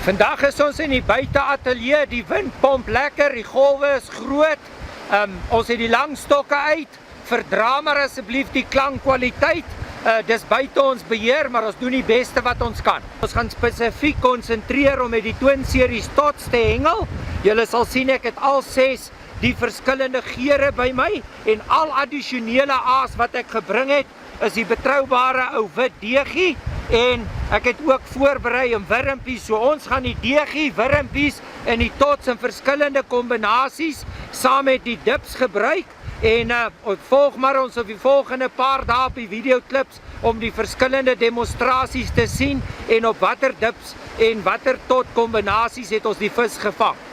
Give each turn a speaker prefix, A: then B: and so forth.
A: Vandag is ons in die buiteatelier, die wind pomp lekker, die golwe is groot. Ons het die langstokke uit, verdra maar asseblief die klankkwaliteit. Dis buite ons beheer, maar ons doen die beste wat ons kan. Ons gaan spesifiek konsentreer om met die toonseries tots te hengel. Julle sal sien ek het al 6 die verskillende geure by my en al addisionele aas wat ek gebring het is die betroubare ou wit deegie en ek het ook voorberei in wurmpies, so ons gaan die deegie, wurmpies en die tots in verskillende kombinasies saam met die dips gebruik en volg maar ons op die volgende paar dae op die videoklips om die verskillende demonstrasies te sien en op watter dips en watter tot kombinasies het ons die vis gevang.